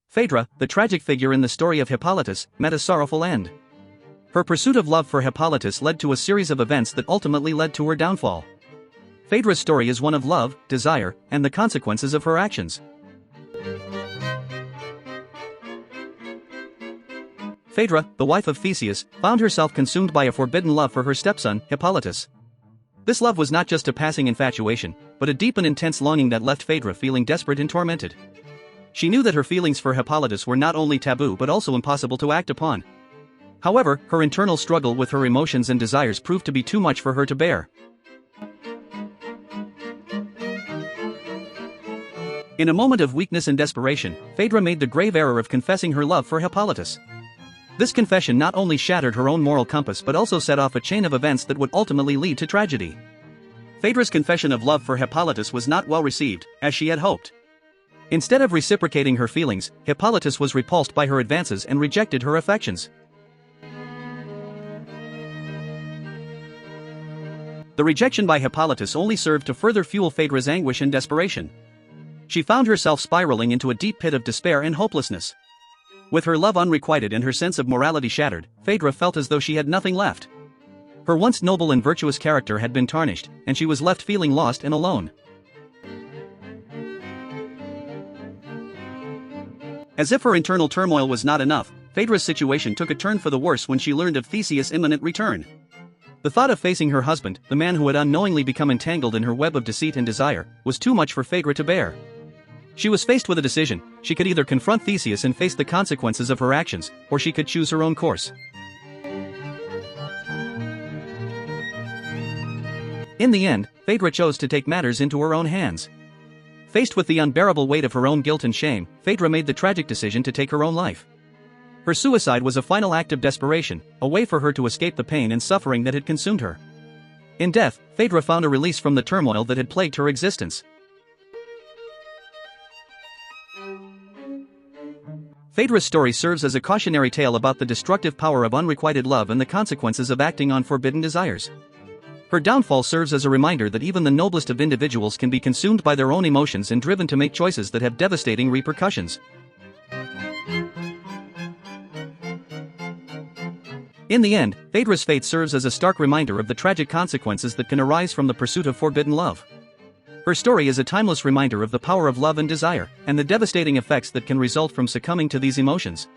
Phaedra, the tragic figure in the story of Hippolytus, met a sorrowful end. Her pursuit of love for Hippolytus led to a series of events that ultimately led to her downfall. Phaedra's story is one of love, desire, and the consequences of her actions. Phaedra, the wife of Theseus, found herself consumed by a forbidden love for her stepson, Hippolytus. This love was not just a passing infatuation, but a deep and intense longing that left Phaedra feeling desperate and tormented. She knew that her feelings for Hippolytus were not only taboo but also impossible to act upon. However, her internal struggle with her emotions and desires proved to be too much for her to bear. In a moment of weakness and desperation, Phaedra made the grave error of confessing her love for Hippolytus. This confession not only shattered her own moral compass but also set off a chain of events that would ultimately lead to tragedy. Phaedra's confession of love for Hippolytus was not well received, as she had hoped. Instead of reciprocating her feelings, Hippolytus was repulsed by her advances and rejected her affections. The rejection by Hippolytus only served to further fuel Phaedra's anguish and desperation. She found herself spiraling into a deep pit of despair and hopelessness. With her love unrequited and her sense of morality shattered, Phaedra felt as though she had nothing left. Her once noble and virtuous character had been tarnished, and she was left feeling lost and alone. As if her internal turmoil was not enough, Phaedra's situation took a turn for the worse when she learned of Theseus' imminent return. The thought of facing her husband, the man who had unknowingly become entangled in her web of deceit and desire, was too much for Phaedra to bear. She was faced with a decision: she could either confront Theseus and face the consequences of her actions, or she could choose her own course. In the end, Phaedra chose to take matters into her own hands. Faced with the unbearable weight of her own guilt and shame, Phaedra made the tragic decision to take her own life. Her suicide was a final act of desperation, a way for her to escape the pain and suffering that had consumed her. In death, Phaedra found a release from the turmoil that had plagued her existence. Phaedra's story serves as a cautionary tale about the destructive power of unrequited love and the consequences of acting on forbidden desires. Her downfall serves as a reminder that even the noblest of individuals can be consumed by their own emotions and driven to make choices that have devastating repercussions. In the end, Phaedra's fate serves as a stark reminder of the tragic consequences that can arise from the pursuit of forbidden love. Her story is a timeless reminder of the power of love and desire, and the devastating effects that can result from succumbing to these emotions.